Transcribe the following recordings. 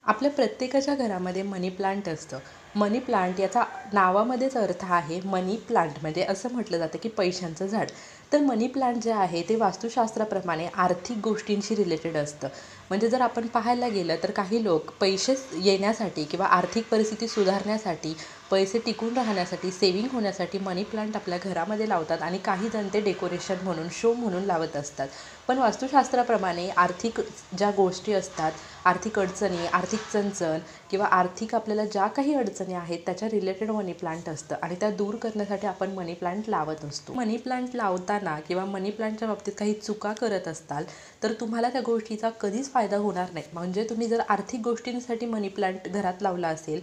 आपल्या प्रत्येकाच्या घरामध्ये मनी प्लांट असतं. मनी प्लांट याचा नावामध्येच अर्थ आहे मनी प्लांट, म्हणजे असं म्हटलं जातं की पैशांचं झाड. तर मनी प्लांट जे आहे ते वास्तुशास्त्राप्रमाणे आर्थिक गोष्टींशी रिलेटेड असतं. म्हणजे जर आपण पाहायला गेलं तर काही लोक पैसे येण्यासाठी किंवा आर्थिक परिस्थिती सुधारण्यासाठी, पैसे टिकून राहण्यासाठी, सेविंग होण्यासाठी मनी प्लांट आपल्या घरामध्ये लावतात आणि काही जण ते डेकोरेशन म्हणून, शो म्हणून लावत असतात. पण वास्तुशास्त्राप्रमाणे आर्थिक ज्या गोष्टी असतात, आर्थिक अडचणी, आर्थिक चणचण किंवा आर्थिक आपल्याला ज्या काही अडचणी आहेत त्याच्या रिलेटेड मनी प्लांट असतं आणि त्या दूर करण्यासाठी आपण मनी प्लांट लावत असतो. मनी प्लांट लावताना किंवा मनी प्लांटच्या बाबतीत काही चुका करत असताल तर तुम्हाला त्या गोष्टीचा कधीच फायदा होणार नाही. म्हणजे तुम्ही जर आर्थिक गोष्टींसाठी मनी प्लांट घरात लावला असेल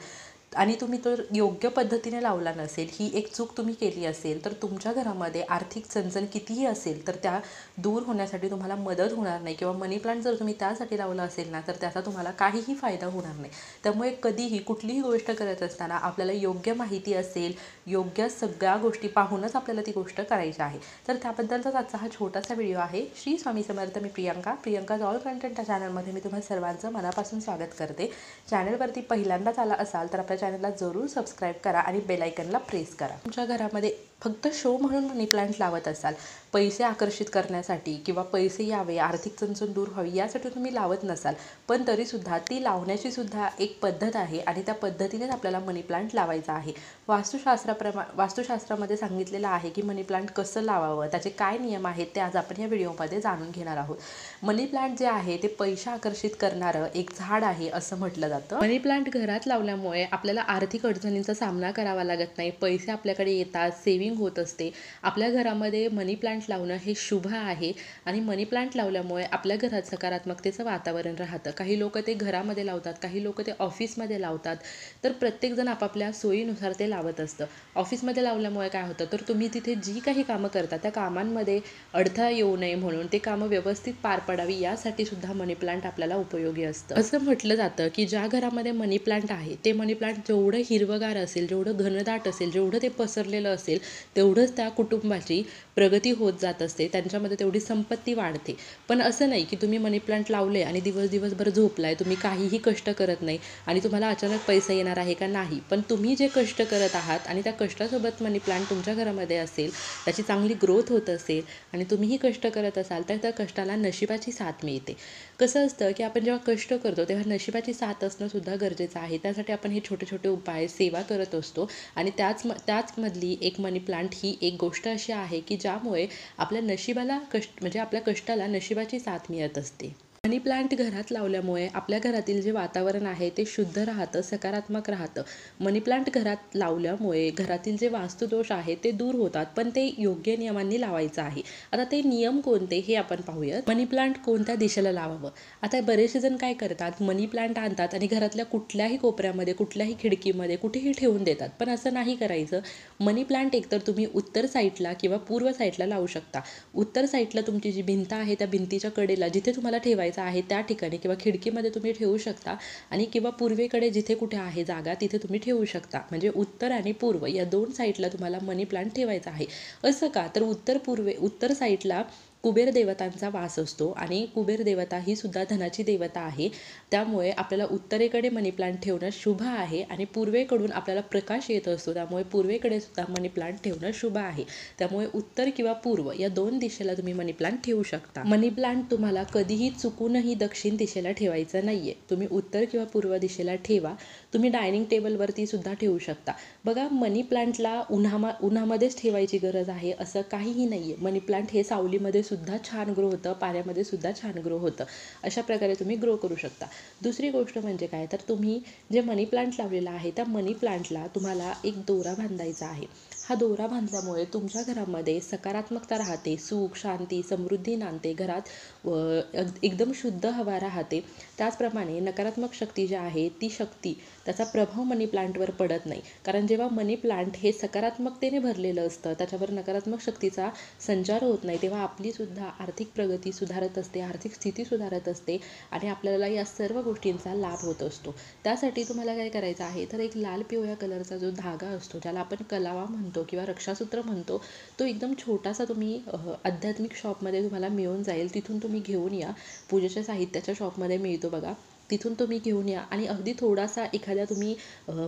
आणि तुम्ही तो योग्य पद्धतीने लावला नसेल, ही एक चूक तुम्ही केली असेल, तर तुमच्या घरामध्ये आर्थिक चणचण कितीही असेल तर त्या दूर होण्यासाठी तुम्हाला मदत होणार नाही. किंवा मनी प्लांट जर तुम्ही त्यासाठी लावला असेल ना, तर त्याचा तुम्हाला काहीही फायदा होणार नाही. त्यामुळे कधीही कुठलीही गोष्ट करत असताना आपल्याला योग्य माहिती असेल, योग्य सगळ्या गोष्टी पाहूनच आपल्याला ती गोष्ट करायची आहे. तर त्याबद्दलचाच आजचा हा छोटासा व्हिडिओ आहे. श्री स्वामी समर्थ. मी प्रियंकाज ऑल कंटेंट या चॅनलमध्ये मी तुम्हा सर्वांचं मनापासून स्वागत करते. चॅनलवरती पहिल्यांदाच आला असाल तर आपल्या चॅनलला जरूर सबस्क्राईब करा आणि बेल आयकनला प्रेस करा. तुमच्या घरामध्ये फक्त शो म्हणून मनी प्लांट लावत असाल, पैसे आकर्षित करण्यासाठी किंवा पैसे यावे, आर्थिक चणचण दूर व्हावी यासाठी तुम्ही लावत नसाल, पण तरीसुद्धा ती लावण्याची सुद्धा एक पद्धत आहे आणि त्या पद्धतीनेच आपल्याला मनी प्लांट लावायचा आहे. वास्तुशास्त्रामध्ये सांगितलेलं आहे की मनी प्लांट कसं लावावं, त्याचे काय नियम आहेत ते आज आपण या व्हिडिओमध्ये जाणून घेणार आहोत. मनी प्लांट जे आहे ते पैसे आकर्षित करणारं एक झाड आहे असं म्हटलं जातं. मनी प्लांट घरात लावल्यामुळे आपल्याला आर्थिक अडचणींचा सामना करावा लागत नाही. पैसे आपल्याकडे येतात, सेविंग होत असते. आपल्या घरामध्ये मनी प्लांट लावणं हे शुभ आहे आणि मनी प्लांट लावल्यामुळे आपल्या घरात सकारात्मकतेचं वातावरण राहतं. काही लोक ते घरामध्ये लावतात, काही लोक ते ऑफिसमध्ये लावतात. तर प्रत्येकजण आपापल्या सोयीनुसार ते लावत असतं. ऑफिसमध्ये लावल्यामुळे काय होतं, तर तुम्ही तिथे जी काही कामं करता त्या कामांमध्ये अडथळा येऊ नये म्हणून ते कामं व्यवस्थित पार पडावी यासाठी सुद्धा मनी प्लांट आपल्याला उपयोगी असतं. असं म्हटलं जातं की ज्या घरामध्ये मनी प्लांट आहे ते मनी प्लांट जेवढं हिरवगार असेल, जेवढं घनदाट असेल, जेवढं ते पसरलेलं असेल, तेवढंच त्या कुटुंबाची प्रगती होत जात असते, त्यांच्यामध्ये तेवढी संपत्ती वाढते. पण असं नाही की तुम्ही मनी प्लांट लावले आणि दिवसभर झोपलाय, तुम्ही काहीही कष्ट करत नाही आणि तुम्हाला अचानक पैसा येणार आहे का, नाही. पण तुम्ही जे कष्ट करत आहात आणि त्या कष्टासोबत मनी प्लांट तुमच्या घरामध्ये असेल, त्याची चांगली ग्रोथ होत असेल आणि तुम्हीही कष्ट करत असाल तर त्या कष्टाला नशिबाची साथ मिळते. कसं असतं की आपण जेव्हा कष्ट करतो तेव्हा नशिबाची साथ असणं सुद्धा गरजेचं आहे. त्यासाठी आपण हे छोटे छोटे उपाय, सेवा करत असतो आणि त्याचमधली एक मनी प्लांट ही एक गोष्ट अशी आहे की ज्यामुळे आपल्या नशिबाला म्हणजे आपल्या कष्टाला नशिबाची साथ मिळत असते. मनी प्लांट घरात लावल्यामुळे आपल्या घरातील जे वातावरण आहे ते शुद्ध राहतं, सकारात्मक राहतं. मनी प्लांट घरात लावल्यामुळे घरातील जे वास्तुदोष आहे ते दूर होतात, पण ते योग्य नियमांनी लावायचं आहे. आता ते नियम कोणते हे आपण पाहूयात. मनी प्लांट कोणत्या दिशेला लावावं. आता बरेचसे जण काय करतात, मनी प्लांट आणतात आणि घरातल्या कुठल्याही कोपऱ्यामध्ये, कुठल्याही खिडकीमध्ये कुठेही ठेवून देतात. पण असं नाही करायचं. मनी प्लांट एकतर तुम्ही उत्तर साईडला किंवा पूर्व साईडला लावू शकता. उत्तर साईडला तुमची जी भिंत आहे त्या भिंतीच्या कडेला जिथे तुम्हाला ठेवायचं आहे त्या ठिकाणी किंवा खिडकीमध्ये तुम्ही ठेवू शकता आणि किंवा पूर्वेकडे जिथे कुठे आहे जागा तिथे तुम्ही ठेवू शकता. म्हणजे उत्तर आणि पूर्व या दोन साईडला तुम्हाला मनी प्लांट ठेवायचा आहे. असं का, तर उत्तर साईडला कुबेर देवतांचा वास असतो आणि कुबेर देवता ही सुद्धा धनाची देवता आहे. त्यामुळे आपल्याला उत्तरेकडे मनी प्लांट ठेवणं शुभ आहे आणि पूर्वेकडून आपल्याला प्रकाश येत असतो, त्यामुळे पूर्वेकडे सुद्धा मनी प्लांट ठेवणं शुभ आहे. त्यामुळे उत्तर किंवा पूर्व या दोन दिशेला तुम्ही मनी प्लांट ठेवू शकता. मनी प्लांट तुम्हाला कधीही चुकूनही दक्षिण दिशेला ठेवायचं नाहीये. तुम्ही उत्तर किंवा पूर्व दिशेला ठेवा. तुम्ही डायनिंग टेबलवरती सुद्धा ठेवू शकता. बघा, मनी प्लांटला उन्हामध्येच ठेवायची गरज आहे असं काहीही नाहीये. मनी प्लांट हे सावलीमध्ये सुद्धा छान ग्रो होतं, पाण्यामध्ये सुद्धा छान ग्रो होतं. अशा प्रकारे तुम्ही ग्रो करू शकता. दुसरी गोष्ट म्हणजे काय, तर तुम्ही जे मनी प्लांट लावलेला आहे त्या मनी प्लांटला तुम्हाला एक दोरा बांधायचा आहे. हा दोरा बांधल्यामुळे तुमच्या घरामध्ये सकारात्मकता राहते, सुख, शांती, समृद्धी नांदते. घरात एकदम शुद्ध हवा राहते. त्याचप्रमाणे नकारात्मक शक्ती जी आहे ती शक्ती, त्याचा प्रभाव मनी प्लांटवर पडत नाही. कारण जेव्हा मनी प्लांट हे सकारात्मकतेने भरलेलं असतं, त्याच्यावर नकारात्मक शक्तीचा संचार होत नाही, तेव्हा आपली सुद्धा आर्थिक प्रगती सुधारत असते, आर्थिक स्थिती सुधारत असते आणि आपल्याला या सर्व गोष्टींचा लाभ होत असतो. त्यासाठी तुम्हाला काय करायचं आहे, तर एक लाल पिवळ्या कलरचा जो धागा असतो, ज्याला आपण कलावा म्हणतो किंवा रक्षासूत्र म्हणतो, तो एकदम छोटासा तुम्ही आध्यात्मिक शॉपमध्ये तुम्हाला मिळून जाईल, तिथून तुम्ही घेऊन या. पूजेच्या साहित्याच्या शॉपमध्ये मिळतो बघा. तिथून तुम्ही घेऊन या आणि अगदी थोडासा एखाद्या तुम्ही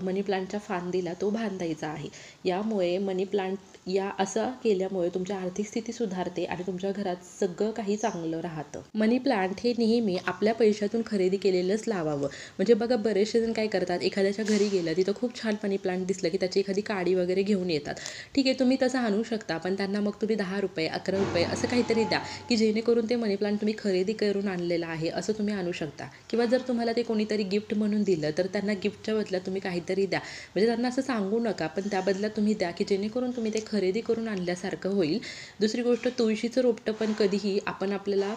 मनी प्लांटच्या फांदीला तो बांधायचा आहे. यामुळे मनी प्लांट या असं केल्यामुळे तुमची आर्थिक स्थिती सुधारते आणि तुमच्या घरात सगळं काही चांगलं राहतं. मनी प्लांट हे नेहमी आपल्या पैशातून खरेदी केलेलंच लावावं. म्हणजे बघा बरेचसे जण काय करतात, एखाद्याच्या घरी गेलं तिथं खूप छान मनी प्लांट दिसलं की त्याची एखादी काडी वगैरे घेऊन येतात. ठीक आहे, तुम्ही तसं आणू शकता, पण त्यांना मग तुम्ही ₹10 ₹11 असं काहीतरी द्या की जेणेकरून ते मनी प्लांट तुम्ही खरेदी करून आणलेलं आहे असं तुम्ही आणू शकता. किंवा जर तुम्हाला ते कोणीतरी गिफ्ट म्हणून दिलं तर त्यांना गिफ्टच्या बदल्यात तुम्ही काहीतरी द्या. म्हणजे त्यांना असं सांगू नका, पण त्या बदल्यात तुम्ही द्या की जेणेकरून तुम्ही ते खरेदी करून आणल्यासारखं होईल. दुसरी गोष्ट, तुळशीचं रोपटं पण कधीही आपल्याला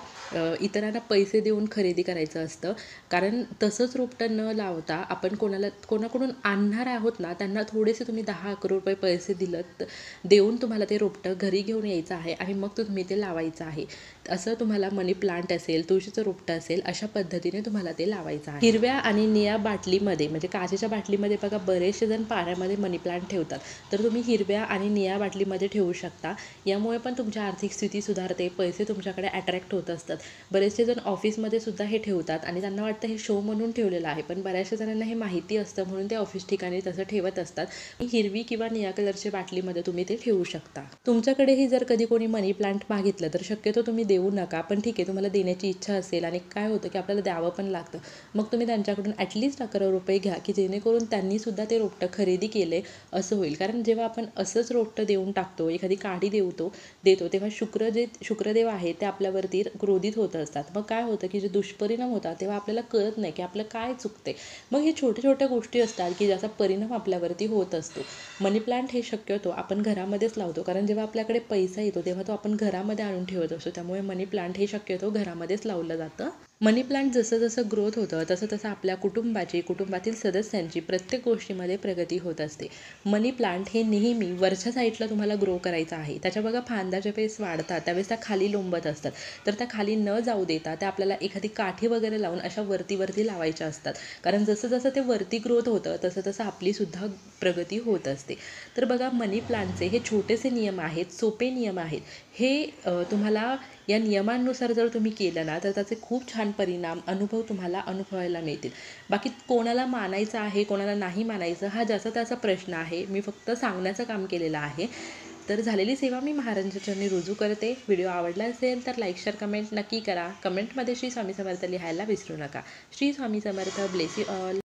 इतरांना पैसे देऊन खरेदी करायचं असतं. कारण तसंच रोपटं न लावता आपण कोणाकडून आणणार आहोत ना, त्यांना थोडेसे तुम्ही ₹10-11 पैसे देऊन तुम्हाला ते रोपटं घरी घेऊन यायचं आहे आणि मग तुम्ही ते लावायचं आहे. असं तुम्हाला मनी प्लांट असेल, तुळशीचं रोपटं असेल, अशा पद्धतीने तुम्हाला ते लावायचं आहे. हिरव्या आणि निळ्या बाटलीमध्ये म्हणजे काचेच्या बाटलीमध्ये बघा बरेचसे जण पाण्यामध्ये मनी प्लांट ठेवतात. तर तुम्ही हिरव्या आणि निळ्या बाटलीमध्ये ठेवू शकता. यामुळे पण तुमची आर्थिक स्थिती सुधारते, पैसे तुमच्याकडे अट्रॅक्ट होत असतात. बरेचसे जण ऑफिसमध्ये सुद्धा हे ठेवतात आणि त्यांना वाटतं हे शो म्हणून ठेवलेलं आहे, पण बऱ्याचशा जणांना हे माहिती असतं म्हणून ते ऑफिस ठिकाणी तसं ठेवत असतात. हिरवी किंवा निळ्या कलरच्या बाटलीमध्ये तुम्ही ते ठेवू शकता. तुमच्याकडेही जर कधी कोणी मनी प्लांट मागितलं तर शक्यतो तुम्ही देऊ नका, पण ठीक आहे तुम्हाला देण्याची इच्छा असेल आणि काय होतं की आपल्याला द्यावं पण लागतं, मग तुम्ही त्यांच्याकडून ॲटलिस्ट ₹11 घ्या की जेणेकरून त्यांनी सुद्धा ते रोपटं खरेदी केले असं होईल. कारण जेव्हा आपण असंच रोपटं देऊन टाकतो, एखादी काडी देतो तेव्हा शुक्रदेव आहे ते आपल्यावरती क्रोधित होत असतात. मग काय होतं की जे दुष्परिणाम होतात तेव्हा आपल्याला कळत नाही की आपलं काय चुकते. मग हे छोट्या गोष्टी असतात की ज्याचा परिणाम आपल्यावरती होत असतो. मनी प्लांट हे शक्यतो आपण घरामध्येच लावतो, कारण जेव्हा आपल्याकडे पैसा येतो तेव्हा तो आपण घरामध्ये आणून ठेवत असतो. त्यामुळे मनी प्लांट हे शक्यतो घरामध्येच लावलं जातं. मनी प्लांट जसं ग्रोथ होतं तसं आपल्या कुटुंबातील सदस्यांची प्रत्येक गोष्टीमध्ये प्रगती होत असते. मनी प्लांट हे नेहमी वरच्या साईडला तुम्हाला ग्रो करायचं आहे. त्याच्या बघा फांद्या ज्यावेळेस वाढतात त्यावेळेस त्या खाली लोंबत असतात, तर त्या खाली न जाऊ देता त्या आपल्याला एखादी काठी वगैरे लावून अशा वरती लावायच्या असतात. कारण जसं ते वरती ग्रोथ होतं तसं आपलीसुद्धा प्रगती होत असते. तर बघा मनी प्लांटचे हे छोटेसे नियम आहेत, सोपे नियम आहेत. हे तुम्हाला या नियमांनुसार जर तुम्ही केलं ना तर त्याचे खूप छान परिणाम तुम्हाला अनुभवायला मिळतील. बाकी कोणाला मानायचं आहे कोणाला नाही मानायचं हा ज्याचा त्याचा प्रश्न आहे. मी फक्त सांगण्याचं काम केलेलं आहे. तर झालेली सेवा मी महाराजांच्या चरणी रुजू करते. व्हिडिओ आवडला असेल तर लाईक शेअर कमेंट नक्की करा. कमेंटमध्ये श्री स्वामी समर्थ लिहायला विसरू नका. Shri Swami Samarth. Bless you all.